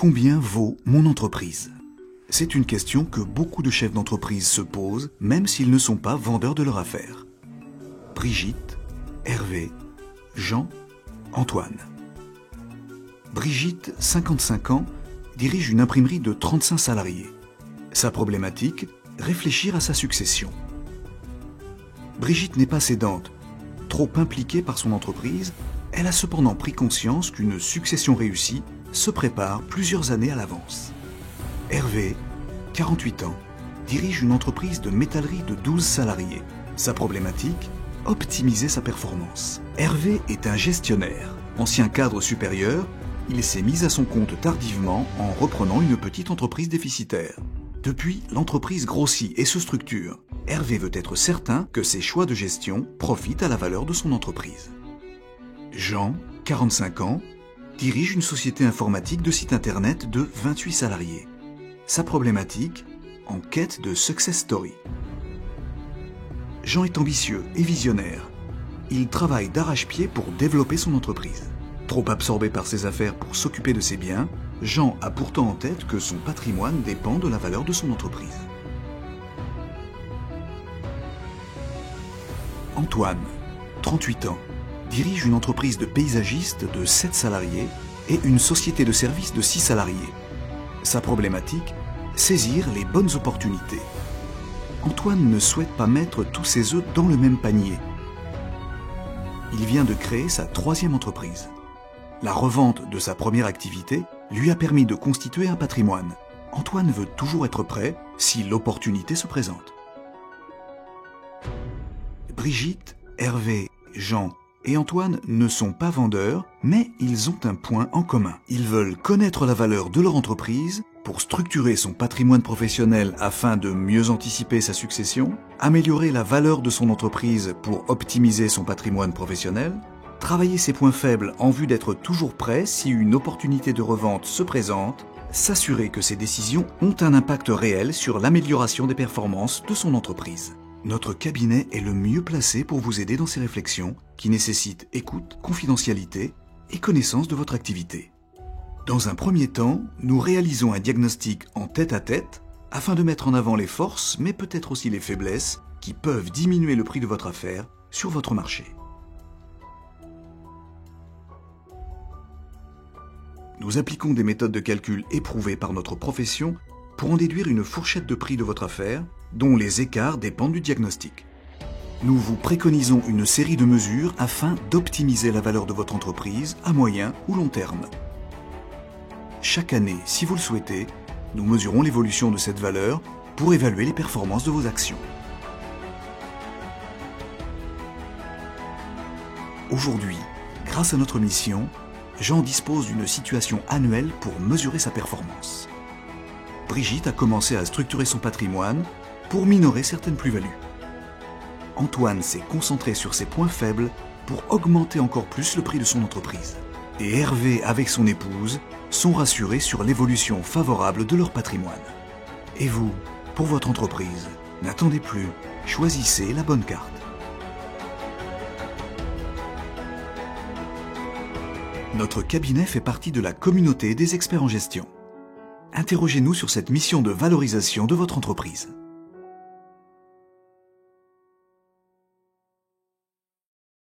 Combien vaut mon entreprise? C'est une question que beaucoup de chefs d'entreprise se posent, même s'ils ne sont pas vendeurs de leur affaire. Brigitte, Hervé, Jean, Antoine. Brigitte, 55 ans, dirige une imprimerie de 35 salariés. Sa problématique, réfléchir à sa succession. Brigitte n'est pas cédante. Trop impliquée par son entreprise, elle a cependant pris conscience qu'une succession réussie se prépare plusieurs années à l'avance. Hervé, 48 ans, dirige une entreprise de métallerie de 12 salariés. Sa problématique, optimiser sa performance. Hervé est un gestionnaire. Ancien cadre supérieur, il s'est mis à son compte tardivement en reprenant une petite entreprise déficitaire. Depuis, l'entreprise grossit et se structure. Hervé veut être certain que ses choix de gestion profitent à la valeur de son entreprise. Jean, 45 ans, dirige une société informatique de site internet de 28 salariés. Sa problématique, en quête de success story. Jean est ambitieux et visionnaire. Il travaille d'arrache-pied pour développer son entreprise. Trop absorbé par ses affaires pour s'occuper de ses biens, Jean a pourtant en tête que son patrimoine dépend de la valeur de son entreprise. Antoine, 38 ans, dirige une entreprise de paysagiste de 7 salariés et une société de services de 6 salariés. Sa problématique, saisir les bonnes opportunités. Antoine ne souhaite pas mettre tous ses œufs dans le même panier. Il vient de créer sa 3e entreprise. La revente de sa première activité lui a permis de constituer un patrimoine. Antoine veut toujours être prêt si l'opportunité se présente. Brigitte, Hervé, Jean et Antoine ne sont pas vendeurs, mais ils ont un point en commun. Ils veulent connaître la valeur de leur entreprise pour structurer son patrimoine professionnel afin de mieux anticiper sa succession, améliorer la valeur de son entreprise pour optimiser son patrimoine professionnel, travailler ses points faibles en vue d'être toujours prêt si une opportunité de revente se présente, s'assurer que ses décisions ont un impact réel sur l'amélioration des performances de son entreprise. Notre cabinet est le mieux placé pour vous aider dans ces réflexions qui nécessitent écoute, confidentialité et connaissance de votre activité. Dans un premier temps, nous réalisons un diagnostic en tête-à-tête afin de mettre en avant les forces, mais peut-être aussi les faiblesses qui peuvent diminuer le prix de votre affaire sur votre marché. Nous appliquons des méthodes de calcul éprouvées par notre profession pour en déduire une fourchette de prix de votre affaire, dont les écarts dépendent du diagnostic. Nous vous préconisons une série de mesures afin d'optimiser la valeur de votre entreprise à moyen ou long terme. Chaque année, si vous le souhaitez, nous mesurons l'évolution de cette valeur pour évaluer les performances de vos actions. Aujourd'hui, grâce à notre mission, Jean dispose d'une situation annuelle pour mesurer sa performance. Brigitte a commencé à structurer son patrimoine pour minorer certaines plus-values. Antoine s'est concentré sur ses points faibles pour augmenter encore plus le prix de son entreprise. Et Hervé, avec son épouse, sont rassurés sur l'évolution favorable de leur patrimoine. Et vous, pour votre entreprise, n'attendez plus, choisissez la bonne carte. Notre cabinet fait partie de la communauté des experts en gestion. Interrogez-nous sur cette mission de valorisation de votre entreprise.